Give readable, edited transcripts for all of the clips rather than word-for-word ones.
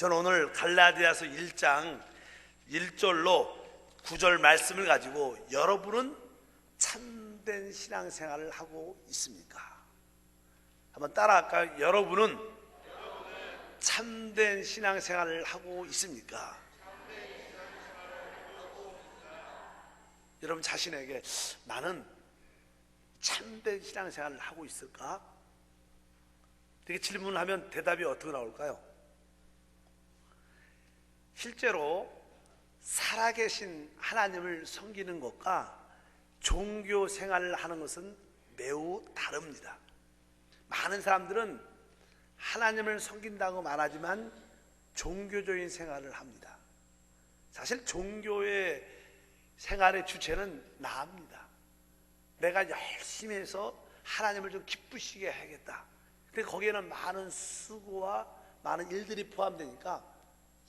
저는 오늘 갈라디아서 1장 1절로 9절 말씀을 가지고 여러분은 참된 신앙생활을 하고 있습니까? 한번 따라할까요? 여러분은 참된 신앙생활을 하고 있습니까? 여러분 자신에게 나는 참된 신앙생활을 하고 있을까? 이렇게 질문을 하면 대답이 어떻게 나올까요? 실제로 살아계신 하나님을 섬기는 것과 종교 생활을 하는 것은 매우 다릅니다. 많은 사람들은 하나님을 섬긴다고 말하지만 종교적인 생활을 합니다. 사실 종교의 생활의 주체는 나입니다. 내가 열심히 해서 하나님을 좀 기쁘시게 해야겠다. 근데 거기에는 많은 수고와 많은 일들이 포함되니까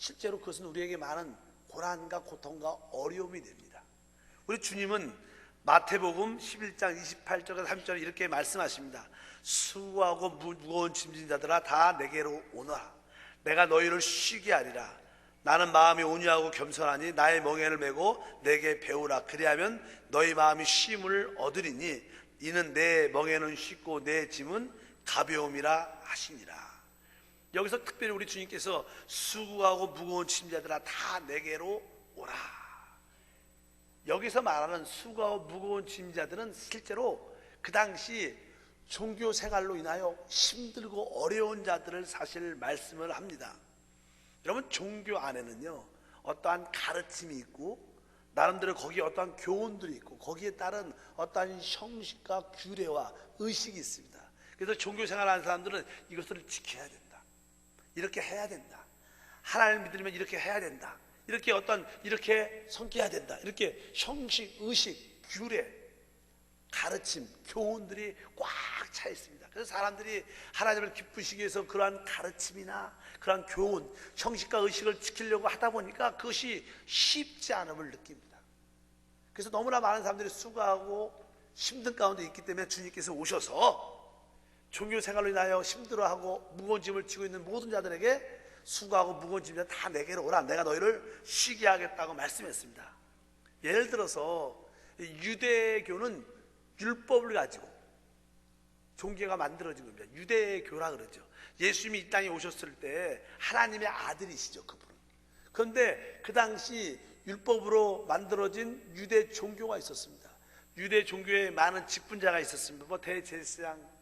실제로 그것은 우리에게 많은 고난과 고통과 어려움이 됩니다. 우리 주님은 마태복음 11장 28절과 30절에 이렇게 말씀하십니다. 수고하고 무거운 짐진 자들아 다 내게로 오너라. 내가 너희를 쉬게 하리라. 나는 마음이 온유하고 겸손하니 나의 멍에를 메고 내게 배우라. 그리하면 너희 마음이 쉼을 얻으리니 이는 내 멍에는 쉽고 내 짐은 가벼움이라 하시니라. 여기서 특별히 우리 주님께서 수고하고 무거운 짐자들아 다 내게로 오라. 여기서 말하는 수고하고 무거운 짐자들은 실제로 그 당시 종교 생활로 인하여 힘들고 어려운 자들을 사실 말씀을 합니다. 여러분 종교 안에는요 어떠한 가르침이 있고 나름대로 거기에 어떠한 교훈들이 있고 거기에 따른 어떠한 형식과 규례와 의식이 있습니다. 그래서 종교 생활하는 사람들은 이것을 지켜야 된다. 이렇게 해야 된다. 하나님을 믿으면 이렇게 해야 된다. 이렇게 섬겨야 된다. 이렇게 형식, 의식, 규례, 가르침, 교훈들이 꽉 차 있습니다. 그래서 사람들이 하나님을 기쁘시기 위해서 그러한 가르침이나 그러한 교훈, 형식과 의식을 지키려고 하다 보니까 그것이 쉽지 않음을 느낍니다. 그래서 너무나 많은 사람들이 수고하고 힘든 가운데 있기 때문에 주님께서 오셔서 종교 생활로 인하여 힘들어하고 무거운 짐을 지고 있는 모든 자들에게 수고하고 무거운 짐을 다 내게로 오라. 내가 너희를 쉬게 하겠다고 말씀했습니다. 예를 들어서 유대교는 율법을 가지고 종교가 만들어진 겁니다. 유대교라 그러죠. 예수님이 이 땅에 오셨을 때 하나님의 아들이시죠, 그분은. 그런데 그 당시 율법으로 만들어진 유대 종교가 있었습니다. 유대 종교에 많은 직분자가 있었습니다. 대제사장,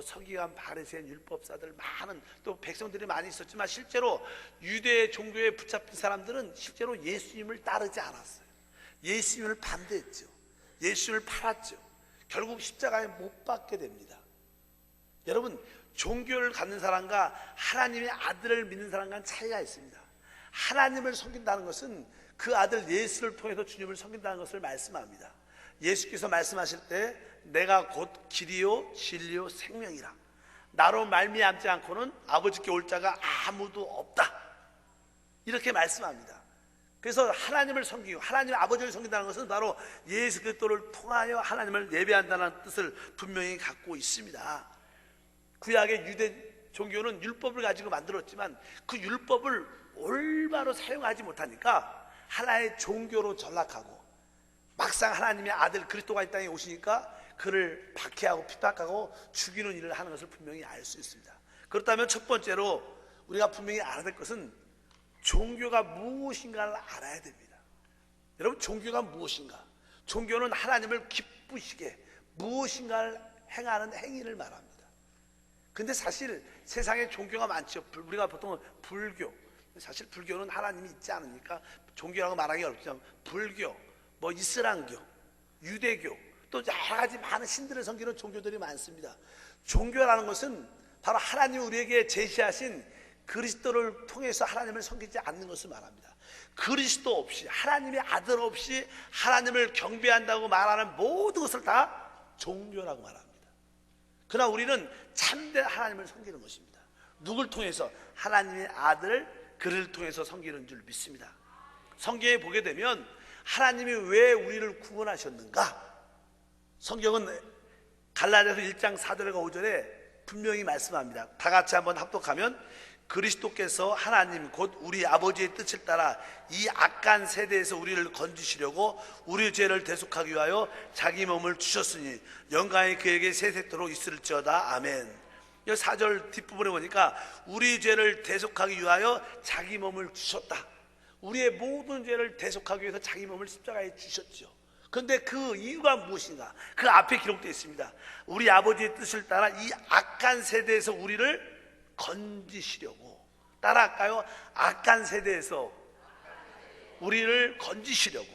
서기관, 바리새인, 율법사들 많은 또 백성들이 많이 있었지만 실제로 유대 종교에 붙잡힌 사람들은 실제로 예수님을 따르지 않았어요. 예수님을 반대했죠. 예수님을 팔았죠. 결국 십자가에 못 박게 됩니다. 여러분 종교를 갖는 사람과 하나님의 아들을 믿는 사람과는 차이가 있습니다. 하나님을 섬긴다는 것은 그 아들 예수를 통해서 주님을 섬긴다는 것을 말씀합니다. 예수께서 말씀하실 때 내가 곧 길이요 진리요 생명이라. 나로 말미암지 않고는 아버지께 올 자가 아무도 없다. 이렇게 말씀합니다. 그래서 하나님을 섬기고 하나님 아버지를 섬긴다는 것은 바로 예수 그리스도를 통하여 하나님을 예배한다는 뜻을 분명히 갖고 있습니다. 구약의 유대 종교는 율법을 가지고 만들었지만 그 율법을 올바로 사용하지 못하니까 하나의 종교로 전락하고 막상 하나님의 아들 그리스도가 이 땅에 오시니까 그를 박해하고 핍박하고 죽이는 일을 하는 것을 분명히 알 수 있습니다. 그렇다면 첫 번째로 우리가 분명히 알아야 될 것은 종교가 무엇인가를 알아야 됩니다. 여러분 종교가 무엇인가? 종교는 하나님을 기쁘시게 무엇인가를 행하는 행위를 말합니다. 근데 사실 세상에 종교가 많죠. 우리가 보통 불교, 사실 불교는 하나님이 있지 않으니까 종교라고 말하기 어렵지만 불교, 이슬람교, 유대교 또 여러 가지 많은 신들을 섬기는 종교들이 많습니다. 종교라는 것은 바로 하나님이 우리에게 제시하신 그리스도를 통해서 하나님을 섬기지 않는 것을 말합니다. 그리스도 없이 하나님의 아들 없이 하나님을 경배한다고 말하는 모든 것을 다 종교라고 말합니다. 그러나 우리는 참된 하나님을 섬기는 것입니다. 누굴 통해서? 하나님의 아들 그를 통해서 섬기는 줄 믿습니다. 성경에 보게 되면 하나님이 왜 우리를 구원하셨는가? 성경은 갈라디아서 1장 4절과 5절에 분명히 말씀합니다. 다 같이 한번 합독하면 그리스도께서 하나님 곧 우리 아버지의 뜻을 따라 이 악한 세대에서 우리를 건지시려고 우리 죄를 대속하기 위하여 자기 몸을 주셨으니 영광이 그에게 세세토록 있을지어다. 아멘. 이 4절 뒷부분에 보니까 우리 죄를 대속하기 위하여 자기 몸을 주셨다. 우리의 모든 죄를 대속하기 위해서 자기 몸을 십자가에 주셨죠. 그런데 그 이유가 무엇인가? 그 앞에 기록되어 있습니다. 우리 아버지의 뜻을 따라 이 악한 세대에서 우리를 건지시려고. 따라할까요? 악한 세대에서 우리를 건지시려고.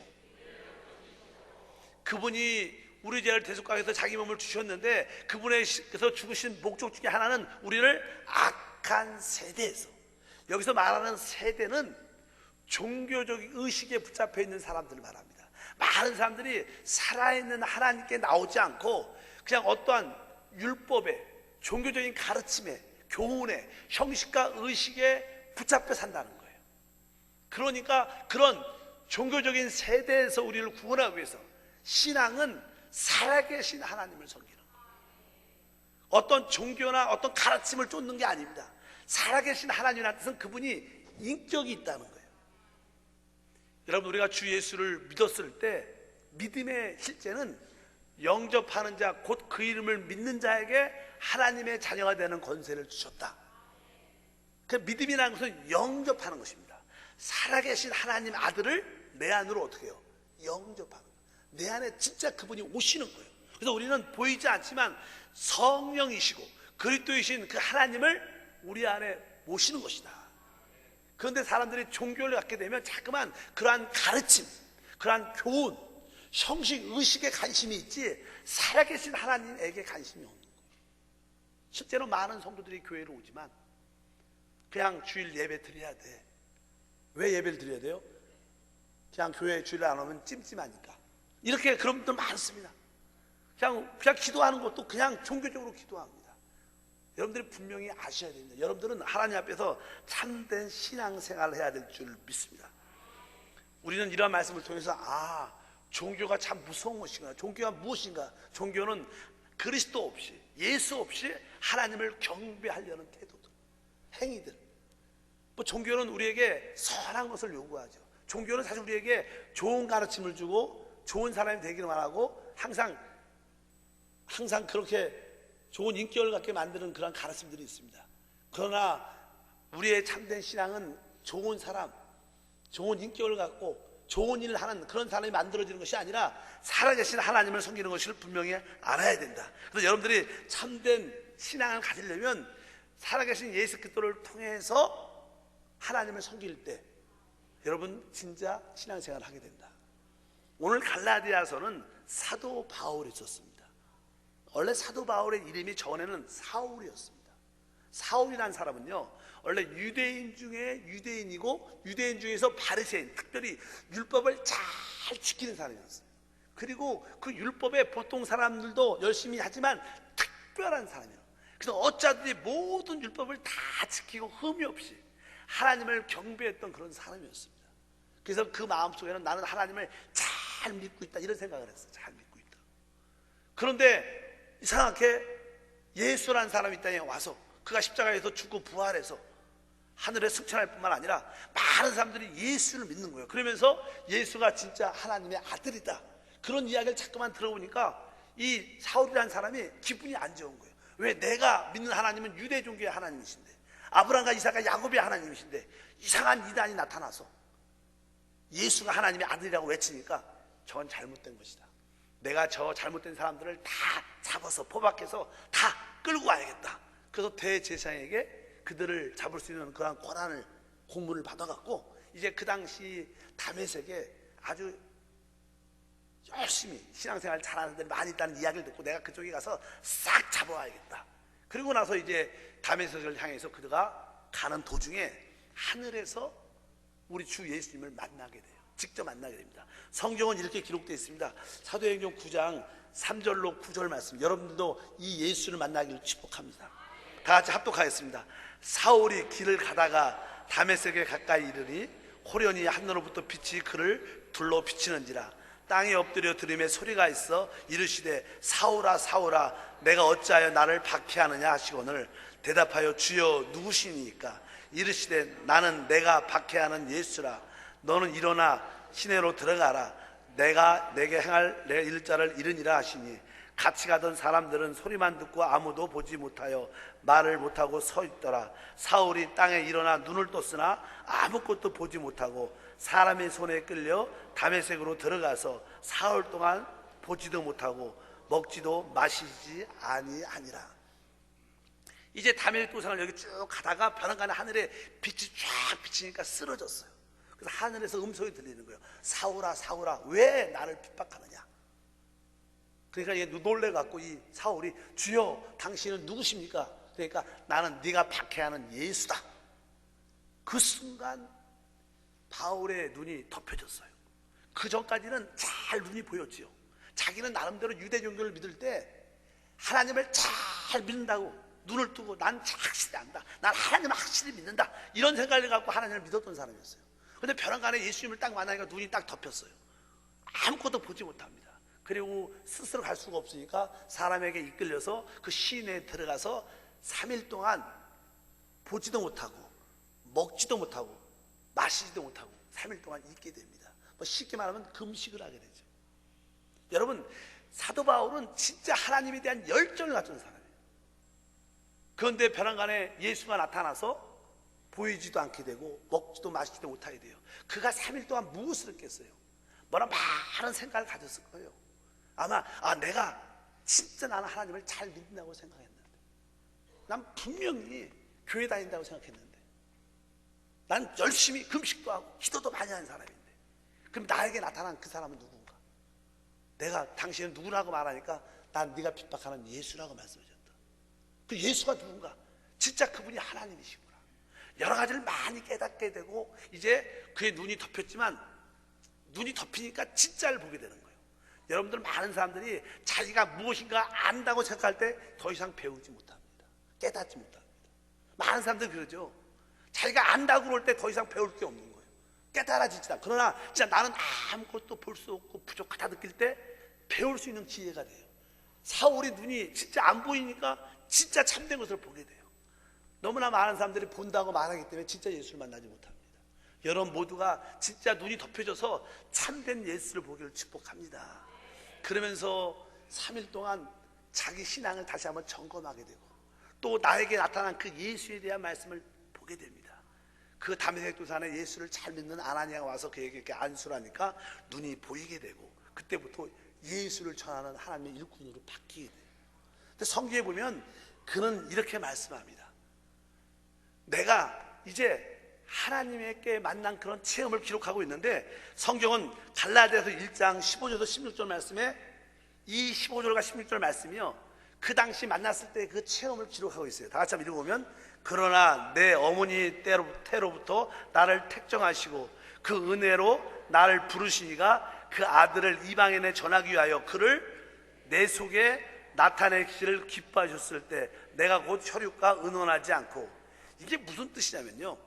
그분이 우리 죄를 대속하기 위해서 자기 몸을 주셨는데 그분께서 죽으신 목적 중에 하나는 우리를 악한 세대에서, 여기서 말하는 세대는 종교적 의식에 붙잡혀 있는 사람들을 말합니다. 많은 사람들이 살아있는 하나님께 나오지 않고 그냥 어떠한 율법에, 종교적인 가르침에, 교훈에, 형식과 의식에 붙잡혀 산다는 거예요. 그러니까 그런 종교적인 세대에서 우리를 구원하기 위해서 신앙은 살아계신 하나님을 섬기는 거예요. 어떤 종교나 어떤 가르침을 쫓는 게 아닙니다. 살아계신 하나님이라는 뜻은 그분이 인격이 있다는 거예요. 여러분, 우리가 주 예수를 믿었을 때 믿음의 실제는 영접하는 자, 곧 그 이름을 믿는 자에게 하나님의 자녀가 되는 권세를 주셨다. 그 믿음이라는 것은 영접하는 것입니다. 살아계신 하나님 아들을 내 안으로 어떻게 해요? 영접하는 거예요. 내 안에 진짜 그분이 오시는 거예요. 그래서 우리는 보이지 않지만 성령이시고 그리스도이신 그 하나님을 우리 안에 모시는 것이다. 그런데 사람들이 종교를 갖게 되면 자꾸만 그러한 가르침, 그러한 교훈, 형식, 의식에 관심이 있지 살아계신 하나님에게 관심이 없는 거예요. 실제로 많은 성도들이 교회로 오지만 그냥 주일 예배 드려야 돼. 왜 예배를 드려야 돼요? 그냥 교회 주일 안 오면 찜찜하니까. 이렇게 그런 분들 많습니다. 그냥 기도하는 것도 그냥 종교적으로 기도합니다. 여러분들이 분명히 아셔야 됩니다. 여러분들은 하나님 앞에서 참된 신앙생활을 해야 될 줄 믿습니다. 우리는 이런 말씀을 통해서 종교가 참 무서운 것인가, 종교가 무엇인가. 종교는 그리스도 없이, 예수 없이 하나님을 경배하려는 태도들, 행위들. 종교는 우리에게 선한 것을 요구하죠. 종교는 사실 우리에게 좋은 가르침을 주고 좋은 사람이 되기만 하고 항상 그렇게 좋은 인격을 갖게 만드는 그런 가르침들이 있습니다. 그러나 우리의 참된 신앙은 좋은 사람, 좋은 인격을 갖고 좋은 일을 하는 그런 사람이 만들어지는 것이 아니라 살아계신 하나님을 섬기는 것을 분명히 알아야 된다. 그래서 여러분들이 참된 신앙을 가지려면 살아계신 예수 그리스도를 통해서 하나님을 섬길 때 여러분 진짜 신앙생활을 하게 된다. 오늘 갈라디아서는 사도 바울이 썼습니다. 원래 사도 바울의 이름이 전에는 사울이었습니다. 사울이라는 사람은요, 원래 유대인 중에 유대인이고 유대인 중에서 바리새인, 특별히 율법을 잘 지키는 사람이었어요. 그리고 그 율법에 보통 사람들도 열심히 하지만 특별한 사람이에요. 그래서 어쩌든지 모든 율법을 다 지키고 흠이 없이 하나님을 경배했던 그런 사람이었습니다. 그래서 그 마음속에는 나는 하나님을 잘 믿고 있다, 이런 생각을 했어요. 잘 믿고 있다. 그런데 이상하게 예수라는 사람이 이 땅에 와서 그가 십자가에서 죽고 부활해서 하늘에 승천할 뿐만 아니라 많은 사람들이 예수를 믿는 거예요. 그러면서 예수가 진짜 하나님의 아들이다, 그런 이야기를 자꾸만 들어보니까 이 사울이라는 사람이 기분이 안 좋은 거예요. 왜? 내가 믿는 하나님은 유대 종교의 하나님이신데, 아브라함과 이삭과 야곱의 하나님이신데 이상한 이단이 나타나서 예수가 하나님의 아들이라고 외치니까 저건 잘못된 것이다. 내가 저 잘못된 사람들을 다 잡아서 포박해서 다 끌고 와야겠다. 그래서 대제사장에게 그들을 잡을 수 있는 그런 권한을, 공문을 받아갖고 이제 그 당시 다메섹에 아주 열심히 신앙생활 잘하는 데들 많이 있다는 이야기를 듣고 내가 그쪽에 가서 싹 잡아와야겠다. 그리고 나서 이제 다메섹을 향해서 그가 가는 도중에 하늘에서 우리 주 예수님을 만나게 돼요. 직접 만나게 됩니다. 성경은 이렇게 기록되어 있습니다. 사도행전 9장 3절로 9절 말씀, 여러분들도 이 예수를 만나기를 축복합니다. 다 같이 합독하겠습니다. 사울이 길을 가다가 다메섹에 가까이 이르니 호련히 하늘로부터 빛이 그를 둘러 비치는지라. 땅에 엎드려 들음에 소리가 있어 이르시되 사울아 사울아 내가 어찌하여 나를 박해하느냐 하시거늘 대답하여 주여 누구시니까. 이르시되 나는 내가 박해하는 예수라. 너는 일어나 시내로 들어가라. 내가 내게 행할 내 일자를 이르니라 하시니 같이 가던 사람들은 소리만 듣고 아무도 보지 못하여 말을 못하고 서 있더라. 사울이 땅에 일어나 눈을 떴으나 아무것도 보지 못하고 사람의 손에 끌려 다메섹으로 들어가서 사흘 동안 보지도 못하고 먹지도 마시지 아니하니라. 이제 다메섹 도상을 여기 쭉 가다가 벼랑간에 하늘에 빛이 쫙 비치니까 쓰러졌어요. 그래서 하늘에서 음성이 들리는 거예요. 사울아 사울아 왜 나를 핍박하느냐. 그러니까 이게 놀래갖고 이 사울이 주여 당신은 누구십니까? 그러니까 나는 네가 박해하는 예수다. 그 순간 바울의 눈이 덮여졌어요. 그 전까지는 잘 눈이 보였지요. 자기는 나름대로 유대 종교를 믿을 때 하나님을 잘 믿는다고 눈을 뜨고 난 확실히 안다. 난 하나님을 확실히 믿는다. 이런 생각을 갖고 하나님을 믿었던 사람이었어요. 그런데 벼랑간에 예수님을 딱 만나니까 눈이 딱 덮였어요. 아무것도 보지 못합니다. 그리고 스스로 갈 수가 없으니까 사람에게 이끌려서 그 시내에 들어가서 3일 동안 보지도 못하고 먹지도 못하고 마시지도 못하고 3일 동안 있게 됩니다. 뭐 쉽게 말하면 금식을 하게 되죠. 여러분, 사도 바울은 진짜 하나님에 대한 열정을 가진 사람이에요. 그런데 벼랑간에 예수가 나타나서 보이지도 않게 되고 먹지도 마시지도 못하게 돼요. 그가 3일 동안 무엇을 했겠어요? 뭐라 많은 생각을 가졌을 거예요. 아마 내가 진짜 나는 하나님을 잘 믿는다고 생각했는데, 난 분명히 교회 다닌다고 생각했는데, 난 열심히 금식도 하고 기도도 많이 하는 사람인데, 그럼 나에게 나타난 그 사람은 누군가? 내가 당신은 누구라고 말하니까 난 네가 핍박하는 예수라고 말씀하셨다. 그 예수가 누군가? 진짜 그분이 하나님이시구나. 여러 가지를 많이 깨닫게 되고 이제 그의 눈이 덮였지만 눈이 덮이니까 진짜를 보게 되는 거예요. 여러분들 많은 사람들이 자기가 무엇인가 안다고 생각할 때 더 이상 배우지 못합니다. 깨닫지 못합니다. 많은 사람들이 그러죠. 자기가 안다고 그럴 때 더 이상 배울 게 없는 거예요. 깨달아지지 않아. 그러나 진짜 나는 아무것도 볼 수 없고 부족하다 느낄 때 배울 수 있는 기회가 돼요. 사울의 눈이 진짜 안 보이니까 진짜 참된 것을 보게 돼요. 너무나 많은 사람들이 본다고 말하기 때문에 진짜 예수를 만나지 못합니다. 여러분 모두가 진짜 눈이 덮여져서 참된 예수를 보기를 축복합니다. 그러면서 3일 동안 자기 신앙을 다시 한번 점검하게 되고 또 나에게 나타난 그 예수에 대한 말씀을 보게 됩니다. 그 다메섹 도산에 예수를 잘 믿는 아나니아가 와서 그에게 이렇게 안수를 하니까 눈이 보이게 되고 그때부터 예수를 전하는 하나님의 일꾼으로 바뀌게 돼요. 근데 성경에 보면 그는 이렇게 말씀합니다. 내가 이제 하나님께 만난 그런 체험을 기록하고 있는데 성경은 갈라디아서 1장 15절에서 16절 말씀에 이 15절과 16절 말씀이요 그 당시 만났을 때 그 체험을 기록하고 있어요. 다 같이 한번 읽어보면 그러나 내 어머니 때로부터 나를 택정하시고 그 은혜로 나를 부르시니가 그 아들을 이방인에 전하기 위하여 그를 내 속에 나타내기를 기뻐하셨을 때 내가 곧 혈육과 의논하지 않고 이게 무슨 뜻이냐면요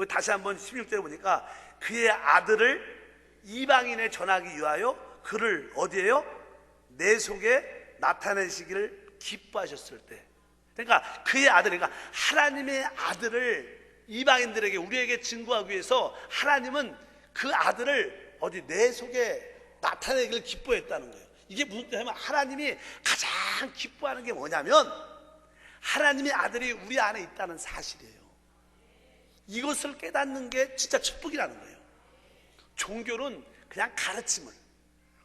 다시 한번 16절에 보니까 그의 아들을 이방인에 전하기 위하여 그를 어디에요? 내 속에 나타내시기를 기뻐하셨을 때 그러니까 그의 아들 그러니까 하나님의 아들을 이방인들에게 우리에게 증거하기 위해서 하나님은 그 아들을 어디 내 속에 나타내기를 기뻐했다는 거예요. 이게 무슨 뜻이냐면 하나님이 가장 기뻐하는 게 뭐냐면 하나님의 아들이 우리 안에 있다는 사실이에요. 이것을 깨닫는 게 진짜 축복이라는 거예요. 종교는 그냥 가르침을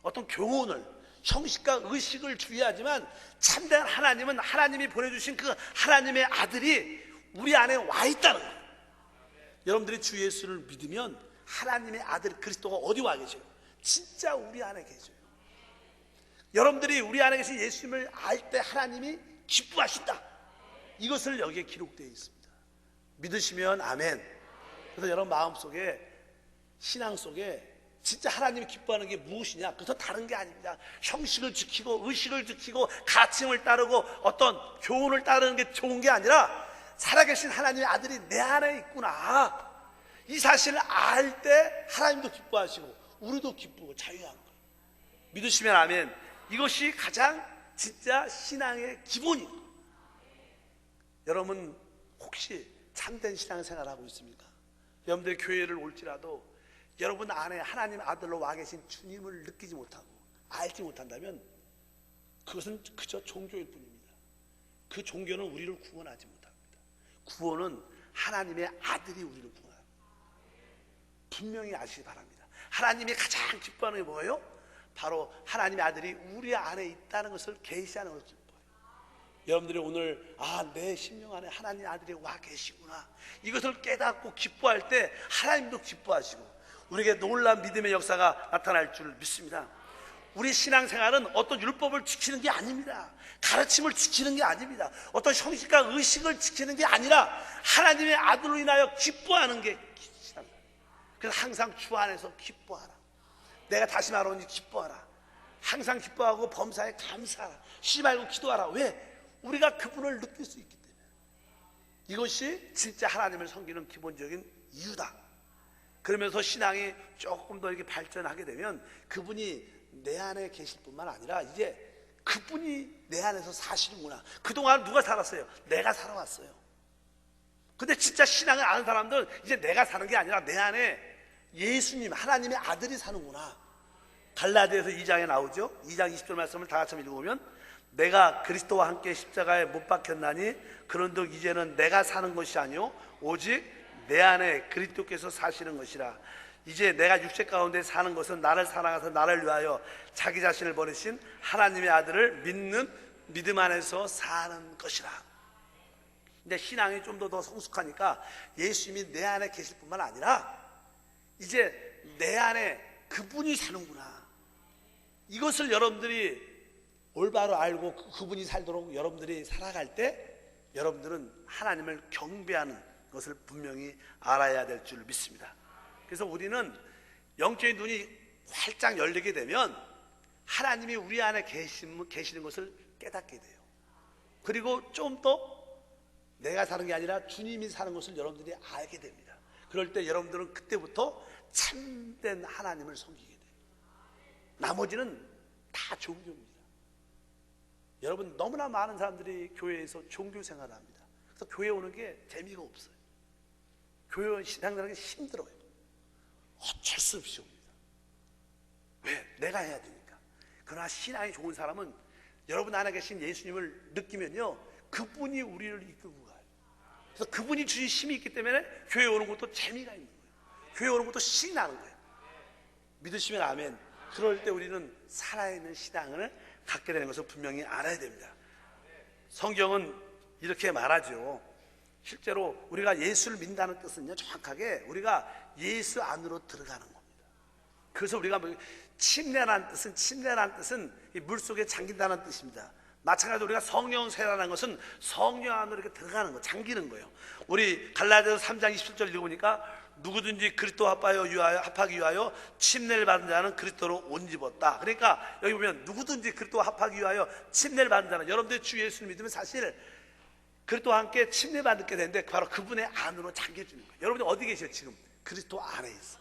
어떤 교훈을 형식과 의식을 주의하지만 참된 하나님은 하나님이 보내주신 그 하나님의 아들이 우리 안에 와 있다는 거예요. 여러분들이 주 예수를 믿으면 하나님의 아들 그리스도가 어디 와 계셔요? 진짜 우리 안에 계셔요. 여러분들이 우리 안에 계신 예수님을 알 때 하나님이 기뻐하신다. 이것을 여기에 기록되어 있습니다. 믿으시면 아멘. 그래서 여러분 마음속에 신앙 속에 진짜 하나님이 기뻐하는 게 무엇이냐? 그것은 다른 게 아닙니다. 형식을 지키고 의식을 지키고 가르침을 따르고 어떤 교훈을 따르는 게 좋은 게 아니라 살아계신 하나님의 아들이 내 안에 있구나. 이 사실을 알 때 하나님도 기뻐하시고 우리도 기쁘고 자유한 거예요. 믿으시면 아멘. 이것이 가장 진짜 신앙의 기본이에요. 여러분 혹시 참된 신앙생활을 하고 있습니까? 여러분들 교회를 올지라도 여러분 안에 하나님 아들로 와 계신 주님을 느끼지 못하고 알지 못한다면 그것은 그저 종교일 뿐입니다. 그 종교는 우리를 구원하지 못합니다. 구원은 하나님의 아들이 우리를 구원합니다. 분명히 아시기 바랍니다. 하나님이 가장 기뻐하는 게 뭐예요? 바로 하나님의 아들이 우리 안에 있다는 것을 계시하는 것을 기뻐해요. 여러분들이 오늘 내 심령 안에 하나님의 아들이 와 계시구나, 이것을 깨닫고 기뻐할 때 하나님도 기뻐하시고 우리에게 놀라운 믿음의 역사가 나타날 줄 믿습니다. 우리 신앙생활은 어떤 율법을 지키는 게 아닙니다. 가르침을 지키는 게 아닙니다. 어떤 형식과 의식을 지키는 게 아니라 하나님의 아들로 인하여 기뻐하는 게 신앙. 그래서 항상 주 안에서 기뻐하라. 내가 다시 말하오니 기뻐하라. 항상 기뻐하고 범사에 감사하라. 쉬지 말고 기도하라. 왜? 우리가 그분을 느낄 수 있기 때문에. 이것이 진짜 하나님을 섬기는 기본적인 이유다. 그러면서 신앙이 조금 더 이렇게 발전하게 되면 그분이 내 안에 계실 뿐만 아니라 이제 그분이 내 안에서 사시는구나. 그동안 누가 살았어요? 내가 살아왔어요. 근데 진짜 신앙을 아는 사람들은 이제 내가 사는 게 아니라 내 안에 예수님, 하나님의 아들이 사는구나. 갈라디아서 2장에 나오죠. 2장 20절 말씀을 다 같이 읽어보면, 내가 그리스도와 함께 십자가에 못 박혔나니 그런즉 이제는 내가 사는 것이 아니요 오직 내 안에 그리스도께서 사시는 것이라. 이제 내가 육체 가운데 사는 것은 나를 사랑하사 나를 위하여 자기 자신을 버리신 하나님의 아들을 믿는 믿음 안에서 사는 것이라. 근데 신앙이 좀 더 성숙하니까 예수님이 내 안에 계실 뿐만 아니라 이제 내 안에 그분이 사는구나. 이것을 여러분들이 올바로 알고 그분이 살도록 여러분들이 살아갈 때 여러분들은 하나님을 경배하는 것을 분명히 알아야 될 줄 믿습니다. 그래서 우리는 영적인 눈이 활짝 열리게 되면 하나님이 우리 안에 계시는 것을 깨닫게 돼요. 그리고 좀 더 내가 사는 게 아니라 주님이 사는 것을 여러분들이 알게 됩니다. 그럴 때 여러분들은 그때부터 참된 하나님을 섬기게 돼요. 나머지는 다 종교입니다. 여러분, 너무나 많은 사람들이 교회에서 종교 생활을 합니다. 그래서 교회 오는 게 재미가 없어요. 교회 신앙생활이 힘들어요. 어쩔 수 없이 옵니다. 왜? 내가 해야 되니까. 그러나 신앙이 좋은 사람은 여러분 안에 계신 예수님을 느끼면요, 그분이 우리를 이끌고 가요. 그래서 그분이 주신 힘이 있기 때문에 교회 오는 것도 재미가 있는 거예요. 교회 오는 것도 신이 나는 거예요. 믿으시면 아멘. 그럴 때 우리는 살아있는 신앙을 갖게 되는 것을 분명히 알아야 됩니다. 성경은 이렇게 말하죠. 실제로 우리가 예수를 믿는다는 뜻은요, 정확하게 우리가 예수 안으로 들어가는 겁니다. 그래서 우리가 침례라는 뜻은 이 물속에 잠긴다는 뜻입니다. 마찬가지로 우리가 성령 세례라는 것은 성령 안으로 이렇게 들어가는 거, 잠기는 거예요. 우리 갈라디아서 3장 27절 읽어보니까 누구든지 그리스도 합하기 위하여 침례를 받은 자는 그리스도로 옷 입었다. 그러니까 여기 보면 누구든지 그리스도와 합하기 위하여 침례를 받은 자는, 여러분들 주 예수를 믿으면 사실 그리스도와 함께 침례 받게 되는데 바로 그분의 안으로 잠겨주는 거예요. 여러분들 어디 계세요? 지금 그리스도 안에 있어.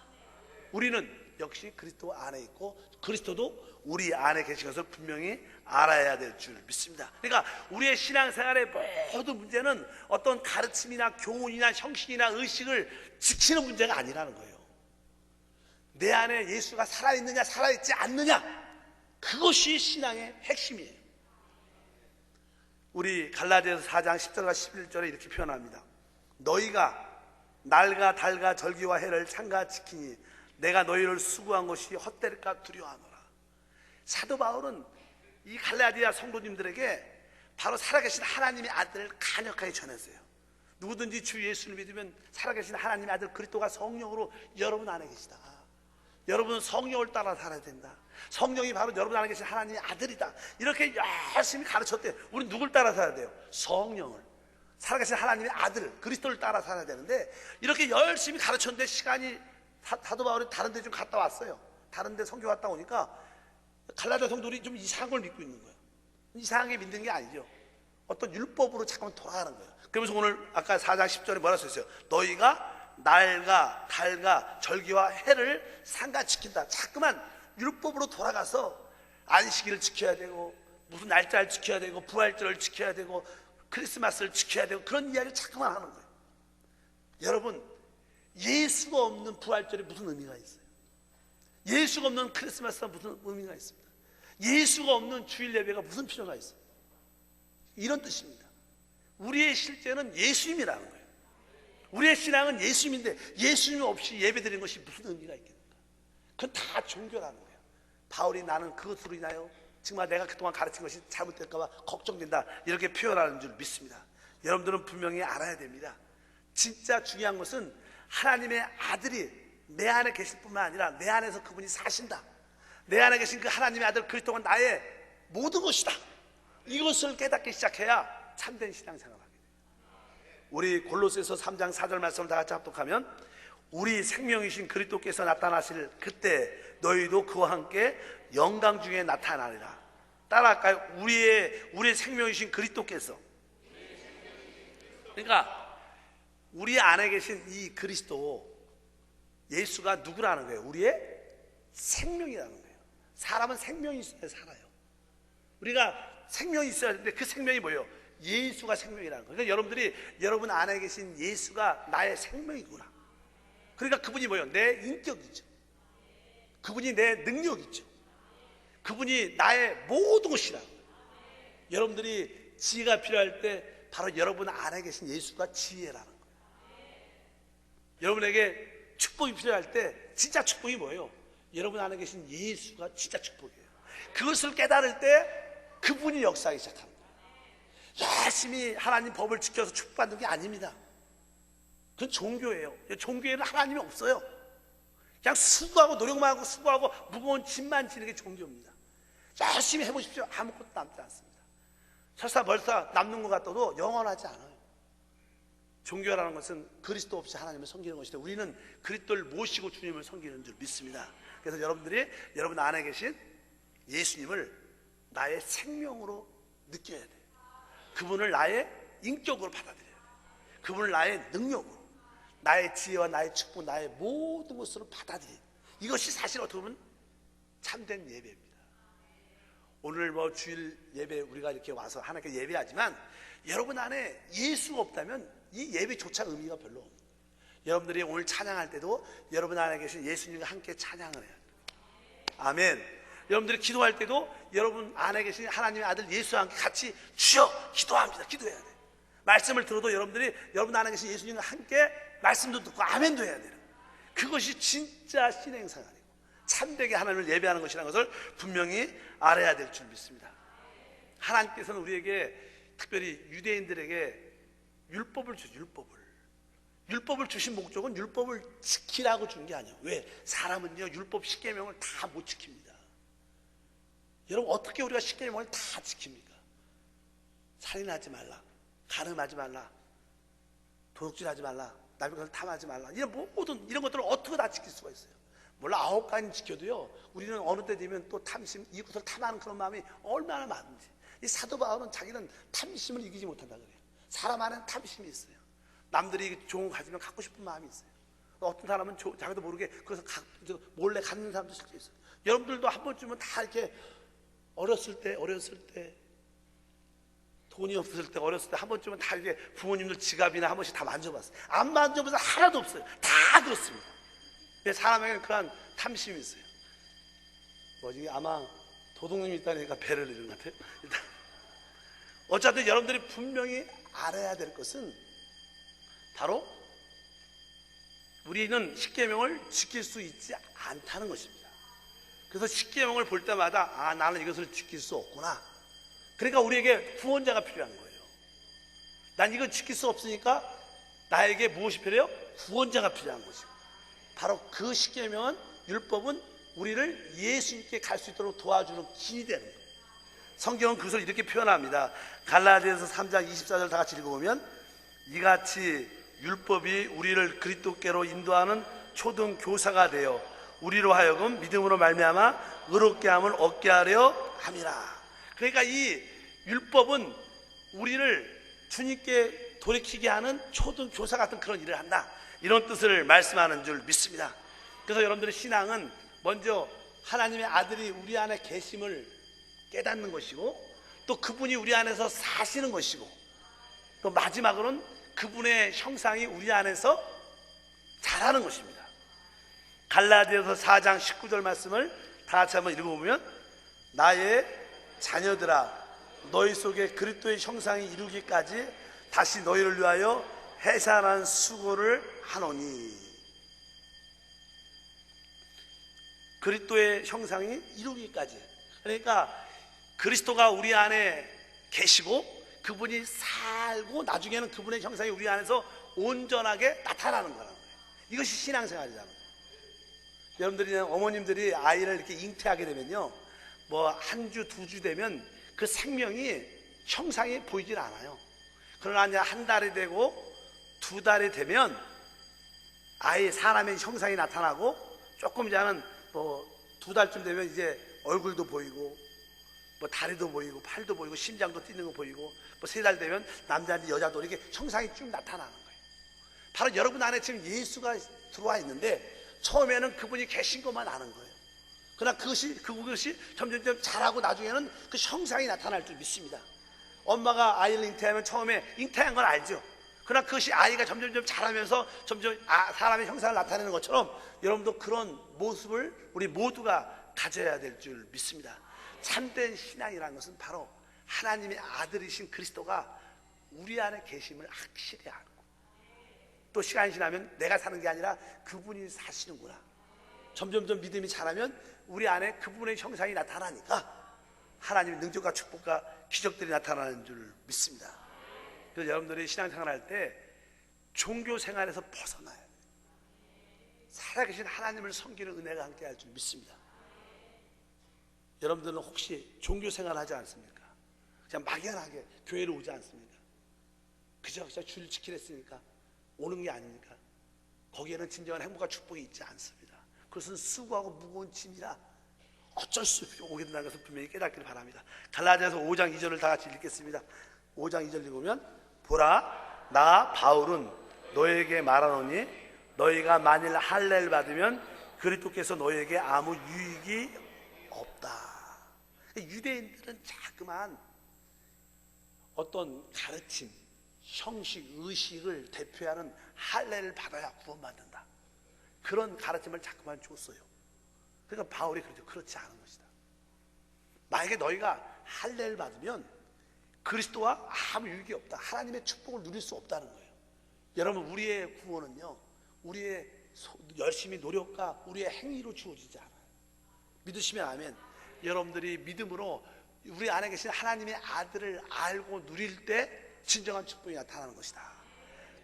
우리는 역시 그리스도 안에 있고 그리스도도 우리 안에 계신 것을 분명히 알아야 될 줄 믿습니다. 그러니까 우리의 신앙생활의 모든 문제는 어떤 가르침이나 교훈이나 형식이나 의식을 지키는 문제가 아니라는 거예요. 내 안에 예수가 살아있느냐 살아있지 않느냐, 그것이 신앙의 핵심이에요. 우리 갈라디아서 4장 10절과 11절에 이렇게 표현합니다. 너희가 날과 달과 절기와 해를 삼가 지키니 내가 너희를 수고한 것이 헛될까 두려워하노라. 사도 바울은 이 갈라디아 성도님들에게 바로 살아계신 하나님의 아들을 간역하게 전했어요. 누구든지 주 예수를 믿으면 살아계신 하나님의 아들 그리스도가 성령으로 여러분 안에 계시다. 여러분은 성령을 따라 살아야 된다. 성령이 바로 여러분 안에 계신 하나님의 아들이다. 이렇게 열심히 가르쳤대요. 우리는 누굴 따라 살아야 돼요? 성령을. 살아계신 하나님의 아들 그리스도를 따라 살아야 되는데 이렇게 열심히 가르쳤는데 시간이, 사도 바울이 다른 데 좀 갔다 왔어요. 다른 데 선교 갔다 오니까 갈라디아 성도들이 좀 이상한 걸 믿고 있는 거예요. 이상하게 믿는 게 아니죠. 어떤 율법으로 잠깐만 돌아가는 거예요. 그러면서 오늘 아까 4장 10절에 뭐라 써있어요? 너희가 날과 달과 절기와 해를 삼가 지킨다. 자꾸만 율법으로 돌아가서 안식일을 지켜야 되고 무슨 날짜를 지켜야 되고 부활절을 지켜야 되고 크리스마스를 지켜야 되고 그런 이야기를 자꾸만 하는 거예요. 여러분, 예수가 없는 부활절에 무슨 의미가 있어요? 예수가 없는 크리스마스가 무슨 의미가 있습니다. 예수가 없는 주일 예배가 무슨 필요가 있어요? 이런 뜻입니다. 우리의 실제는 예수님이라는 거예요. 우리의 신앙은 예수님인데 예수님 없이 예배드리는 것이 무슨 의미가 있겠습니까? 그건 다 종교라는 거예요. 바울이 나는 그것으로 인하여 정말 내가 그동안 가르친 것이 잘못될까 봐 걱정된다, 이렇게 표현하는 줄 믿습니다. 여러분들은 분명히 알아야 됩니다. 진짜 중요한 것은 하나님의 아들이 내 안에 계실 뿐만 아니라 내 안에서 그분이 사신다, 내 안에 계신 그 하나님의 아들 그리스도가 나의 모든 것이다, 이것을 깨닫기 시작해야 참된 신앙생활을 하게 돼요. 우리 골로새서 3장 4절 말씀을 다 같이 합독하면, 우리 생명이신 그리스도께서 나타나실 그때 너희도 그와 함께 영광 중에 나타나리라. 따라할까요? 우리의 생명이신 그리스도께서. 그러니까 우리 안에 계신 이 그리스도, 예수가 누구라는 거예요? 우리의 생명이라는 거예요. 사람은 생명이 있어야 살아요. 우리가 생명이 있어야 되는데 그 생명이 뭐예요? 예수가 생명이라는 거예요. 그러니까 여러분들이 여러분 안에 계신 예수가 나의 생명이구나. 그러니까 그분이 뭐예요? 내 인격이죠. 그분이 내 능력이죠. 그분이 나의 모든 것이라는 거예요. 여러분들이 지혜가 필요할 때 바로 여러분 안에 계신 예수가 지혜라는 거예요. 여러분에게 축복이 필요할 때 진짜 축복이 뭐예요? 여러분 안에 계신 예수가 진짜 축복이에요. 그것을 깨달을 때 그분이 역사하기 시작합니다. 열심히 하나님 법을 지켜서 축복받는 게 아닙니다. 그건 종교예요. 종교에는 하나님이 없어요. 그냥 수고하고 노력만 하고 수고하고 무거운 짐만 지는 게 종교입니다. 열심히 해보십시오. 아무것도 남지 않습니다. 설사 벌써 남는 것 같아도 영원하지 않아요. 종교라는 것은 그리스도 없이 하나님을 섬기는 것인데 우리는 그리스도를 모시고 주님을 섬기는 줄 믿습니다. 그래서 여러분들이 여러분 안에 계신 예수님을 나의 생명으로 느껴야 돼요. 그분을 나의 인격으로 받아들여야 돼요. 그분을 나의 능력으로, 나의 지혜와 나의 축복, 나의 모든 것으로 받아들여요. 이것이 사실 어떻게 보면 참된 예배입니다. 오늘 주일 예배 우리가 이렇게 와서 하나님께 예배하지만 여러분 안에 예수가 없다면 이 예배조차 의미가 별로 없는 거예요. 여러분들이 오늘 찬양할 때도 여러분 안에 계신 예수님과 함께 찬양을 해야 돼요. 아멘. 여러분들이 기도할 때도 여러분 안에 계신 하나님의 아들 예수와 함께 같이 주여 기도합니다. 기도해야 돼요. 말씀을 들어도 여러분들이 여러분 안에 계신 예수님과 함께 말씀도 듣고 아멘도 해야 돼요. 그것이 진짜 신앙생활이고 참되게 하나님을 예배하는 것이라는 것을 분명히 알아야 될 줄 믿습니다. 하나님께서는 우리에게 특별히 유대인들에게 율법을 주죠. 율법을 주신 목적은 율법을 지키라고 준 게 아니에요. 왜? 사람은요 율법 10계명을 다 못 지킵니다. 여러분 어떻게 우리가 10계명을 다 지킵니까? 살인하지 말라, 간음하지 말라, 도둑질하지 말라, 남의 것을 탐하지 말라, 이런 모든 이런 것들을 어떻게 다 지킬 수가 있어요? 물론 9가지 지켜도요 우리는 어느 때 되면 또 탐심, 이것을 탐하는 그런 마음이 얼마나 많은지. 이 사도 바울은 자기는 탐심을 이기지 못한다 그래요. 사람 안에는 탐심이 있어요. 남들이 좋은 거 가지면 갖고 싶은 마음이 있어요. 어떤 사람은 자기도 모르게 그래서 몰래 갖는 사람도 실제 있어요. 여러분들도 한 번쯤은 다 이렇게 어렸을 때 돈이 없을 때 어렸을 때 한 번쯤은 다 이렇게 부모님들 지갑이나 한 번씩 다 만져봤어요. 안 만져봐서 하나도 없어요. 다 그렇습니다. 사람에게는 그런 탐심이 있어요. 아마 도둑님이 있다니까 배를 잃은 것 같아요. 일단 어쨌든 여러분들이 분명히 알아야 될 것은 바로 우리는 십계명을 지킬 수 있지 않다는 것입니다. 그래서 십계명을 볼 때마다 나는 이것을 지킬 수 없구나. 그러니까 우리에게 구원자가 필요한 거예요. 난 이걸 지킬 수 없으니까 나에게 무엇이 필요해요? 구원자가 필요한 것이고, 바로 그 십계명은 율법은 우리를 예수님께 갈 수 있도록 도와주는 길이 되는 거예요. 성경은 그것을 이렇게 표현합니다. 갈라디아서 3장 24절 다 같이 읽어보면, 이같이 율법이 우리를 그리스도께로 인도하는 초등 교사가 되어 우리로 하여금 믿음으로 말미암아 의롭게 함을 얻게 하려 함이라. 그러니까 이 율법은 우리를 주님께 돌이키게 하는 초등 교사 같은 그런 일을 한다, 이런 뜻을 말씀하는 줄 믿습니다. 그래서 여러분들의 신앙은 먼저 하나님의 아들이 우리 안에 계심을 깨닫는 것이고, 또 그분이 우리 안에서 사시는 것이고, 또 마지막으로는 그분의 형상이 우리 안에서 자라는 것입니다. 갈라디아서 4장 19절 말씀을 다 같이 한번 읽어보면, 나의 자녀들아 너희 속에 그리스도의 형상이 이루기까지 다시 너희를 위하여 해산한 수고를 하노니. 그리스도의 형상이 이루기까지, 그러니까 그리스도가 우리 안에 계시고 그분이 살고 나중에는 그분의 형상이 우리 안에서 온전하게 나타나는 거라는 거예요. 이것이 신앙생활이라는 거예요. 여러분들이, 어머님들이 아이를 이렇게 잉태하게 되면요, 뭐 한 주, 두 주 되면 그 생명이 형상이 보이질 않아요. 그러나 이제 한 달이 되고 두 달이 되면 아이 사람의 형상이 나타나고, 조금 이제는 뭐 두 달쯤 되면 이제 얼굴도 보이고 뭐 다리도 보이고 팔도 보이고 심장도 뛰는 거 보이고, 뭐 세 달 되면 남자인지 여자도 이렇게 형상이 쭉 나타나는 거예요. 바로 여러분 안에 지금 예수가 들어와 있는데 처음에는 그분이 계신 것만 아는 거예요. 그러나 그것이 점점 자라고 나중에는 그 형상이 나타날 줄 믿습니다. 엄마가 아이를 잉태하면 처음에 잉태한 건 알죠. 그러나 그것이 아이가 점점 자라면서 점점 사람의 형상을 나타내는 것처럼 여러분도 그런 모습을 우리 모두가 가져야 될 줄 믿습니다. 참된 신앙이라는 것은 바로 하나님의 아들이신 그리스도가 우리 안에 계심을 확실히 알고, 또 시간이 지나면 내가 사는 게 아니라 그분이 사시는구나. 점점 믿음이 자라면 우리 안에 그분의 형상이 나타나니까 하나님의 능력과 축복과 기적들이 나타나는 줄 믿습니다. 그래서 여러분들이 신앙생활할 때 종교 생활에서 벗어나야 돼요. 살아계신 하나님을 섬기는 은혜가 함께할 줄 믿습니다. 여러분들은 혹시 종교 생활 하지 않습니까? 그냥 막연하게 교회를 오지 않습니까? 그저 주일 지키랬으니까 오는 게 아닙니까? 거기에는 진정한 행복과 축복이 있지 않습니다. 그것은 수고하고 무거운 짐이라 어쩔 수 없이 오게 된다는 것을 분명히 깨닫기를 바랍니다. 갈라디아서 5장 2절을 다 같이 읽겠습니다. 5장 2절 읽으면, 보라, 나 바울은 너에게 말하노니 너희가 만일 할례를 받으면 그리스도께서 너희에게 아무 유익이 없다. 유대인들은 자꾸만 어떤 가르침, 형식, 의식을 대표하는 할례를 받아야 구원받는다, 그런 가르침을 자꾸만 줬어요. 그러니까 바울이 그렇지 않은 것이다. 만약에 너희가 할례를 받으면 그리스도와 아무 유익이 없다, 하나님의 축복을 누릴 수 없다는 거예요. 여러분, 우리의 구원은요, 우리의 열심히 노력과 우리의 행위로 주어지지 않아요. 믿으시면 아멘. 여러분들이 믿음으로 우리 안에 계신 하나님의 아들을 알고 누릴 때 진정한 축복이 나타나는 것이다.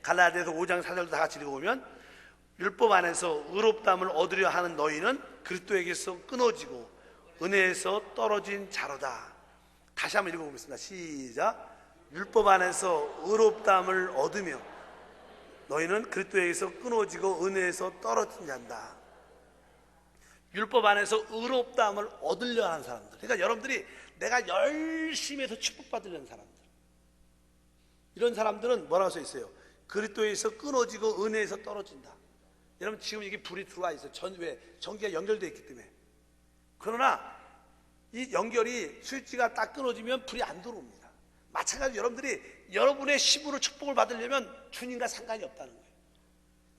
갈라디아서 5장 4절도 다 같이 읽어보면, 율법 안에서 의롭다함을 얻으려 하는 너희는 그리스도에게서 끊어지고 은혜에서 떨어진 자로다. 다시 한번 읽어보겠습니다. 시작. 율법 안에서 의롭다함을 얻으며 너희는 그리스도에게서 끊어지고 은혜에서 떨어진 자다. 율법 안에서 의롭다함을 얻으려 하는 사람들, 그러니까 여러분들이 내가 열심히 해서 축복받으려는 사람들, 이런 사람들은 뭐라고 써 있어요? 그리스도에서 끊어지고 은혜에서 떨어진다. 여러분, 지금 이게 불이 들어와 있어요. 왜? 전기가 연결되어 있기 때문에. 그러나 이 연결이 스위치가 딱 끊어지면 불이 안 들어옵니다. 마찬가지로 여러분들이 여러분의 힘으로 축복을 받으려면 주님과 상관이 없다는 거예요.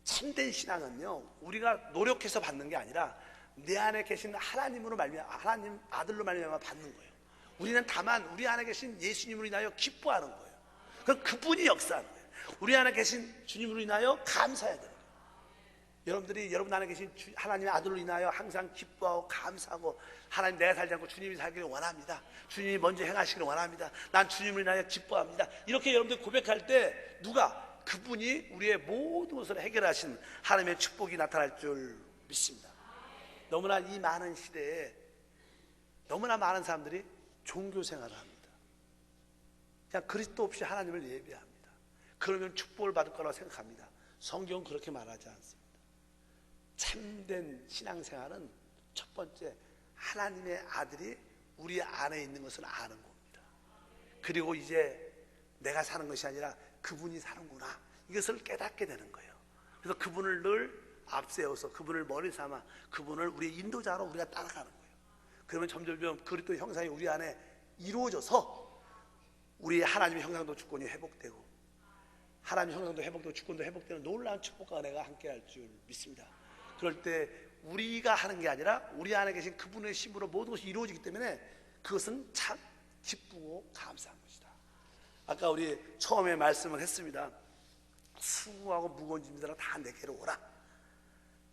참된 신앙은요, 우리가 노력해서 받는 게 아니라 내 안에 계신 하나님으로 말미암아, 하나님 아들로 말미암아 받는 거예요. 우리는 다만 우리 안에 계신 예수님으로 인하여 기뻐하는 거예요. 그럼 그분이 역사하는 거예요. 우리 안에 계신 주님으로 인하여 감사해야 되는 거예요. 여러분들이 여러분 안에 계신 하나님의 아들로 인하여 항상 기뻐하고 감사하고, 하나님, 내가 살지 않고 주님이 살기를 원합니다, 주님이 먼저 행하시기를 원합니다, 난 주님을 인하여 기뻐합니다, 이렇게 여러분들이 고백할 때 누가? 그분이 우리의 모든 것을 해결하신 하나님의 축복이 나타날 줄 믿습니다. 너무나 이 많은 시대에 너무나 많은 사람들이 종교 생활을 합니다. 그냥 그리스도 없이 하나님을 예배합니다. 그러면 축복을 받을 거라고 생각합니다. 성경은 그렇게 말하지 않습니다. 참된 신앙생활은 첫 번째, 하나님의 아들이 우리 안에 있는 것을 아는 겁니다. 그리고 이제 내가 사는 것이 아니라 그분이 사는구나, 이것을 깨닫게 되는 거예요. 그래서 그분을 늘 앞세워서 그분을 머리 삼아 그분을 우리의 인도자로 우리가 따라가는 거예요. 그러면 점점 그리스도 형상이 우리 안에 이루어져서 우리의 하나님의 형상도 주권이 회복되고, 하나님 형상도 회복되고 주권도 회복되는 놀라운 축복과 은혜가 함께할 줄 믿습니다. 그럴 때 우리가 하는 게 아니라 우리 안에 계신 그분의 힘으로 모든 것이 이루어지기 때문에 그것은 참 기쁘고 감사한 것이다. 아까 우리 처음에 말씀을 했습니다. 수고하고 무거운 짐들아 다 내게로 오라.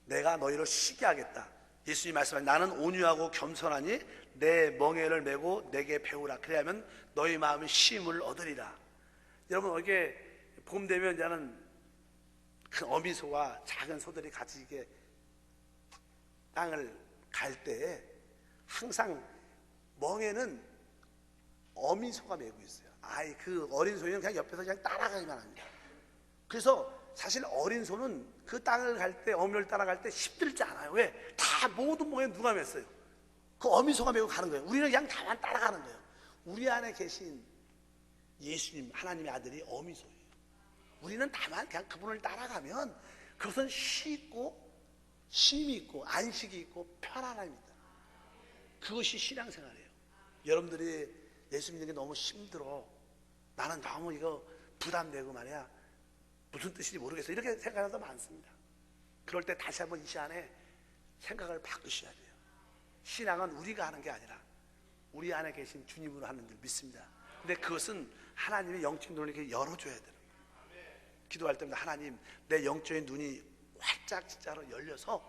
내가 너희를 쉬게 하겠다. 예수님 말씀하신 나는 온유하고 겸손하니 내 멍에를 메고 내게 배우라. 그래야면 너희 마음이 쉼을 얻으리라. 여러분, 이게 봄 되면 이제는 큰 어미소와 작은 소들이 같이 이게 땅을 갈 때에 항상 멍에는 어미소가 메고 있어요. 그 어린 소는 그냥 옆에서 그냥 따라가기만 합니다. 그래서 사실 어린 소는 그 땅을 갈 때, 어미를 따라갈 때 힘들지 않아요. 왜? 다 모든 멍에 누가 맸어요? 그 어미소가 메고 가는 거예요. 우리는 그냥 다만 따라가는 거예요. 우리 안에 계신 예수님, 하나님의 아들이 어미소예요. 우리는 다만 그냥 그분을 따라가면 그것은 쉽고 쉼이 있고 안식이 있고 편안함입니다. 그것이 신앙생활이에요. 여러분들이 예수 믿는 게 너무 힘들어, 나는 너무 이거 부담되고 말이야, 무슨 뜻인지 모르겠어, 이렇게 생각하는 사람 많습니다. 그럴 때 다시 한번 이 시간에 생각을 바꾸셔야 돼요. 신앙은 우리가 하는 게 아니라 우리 안에 계신 주님으로 하는 줄 믿습니다. 근데 그것은 하나님의 영적인 눈을 이렇게 열어줘야 되는 거예요. 기도할 때마다 하나님, 내 영적인 눈이 활짝 진짜로 열려서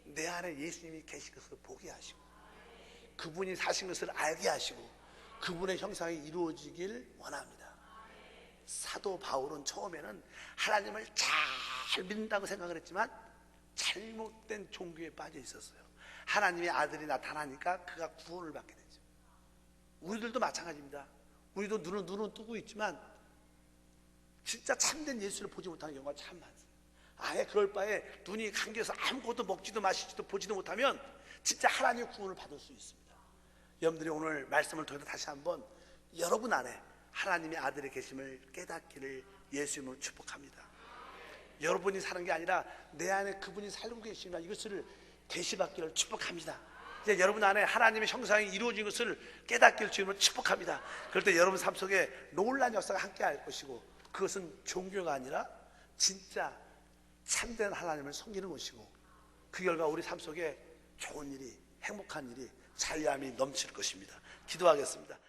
내 안에 예수님이 계신 것을 보게 하시고 그분이 사신 것을 알게 하시고 그분의 형상이 이루어지길 원합니다. 사도 바울은 처음에는 하나님을 잘 믿는다고 생각을 했지만 잘못된 종교에 빠져 있었어요. 하나님의 아들이 나타나니까 그가 구원을 받게 되죠. 우리들도 마찬가지입니다. 우리도 눈은 뜨고 있지만 진짜 참된 예수를 보지 못하는 경우가 참 많습니다. 아예 그럴 바에 눈이 감겨서 아무것도 먹지도 마시지도 보지도 못하면 진짜 하나님의 구원을 받을 수 있습니다. 여러분들이 오늘 말씀을 통해서 다시 한번 여러분 안에 하나님의 아들의 계심을 깨닫기를 예수님으로 축복합니다. 여러분이 사는 게 아니라 내 안에 그분이 살고 계시나 이것을 계시받기를 축복합니다. 이제 여러분 안에 하나님의 형상이 이루어진 것을 깨닫기를 주님으로 축복합니다. 그럴 때 여러분 삶 속에 놀라운 역사가 함께 할 것이고 그것은 종교가 아니라 진짜 참된 하나님을 섬기는 것이고 그 결과 우리 삶 속에 좋은 일이, 행복한 일이, 자유함이 넘칠 것입니다. 기도하겠습니다.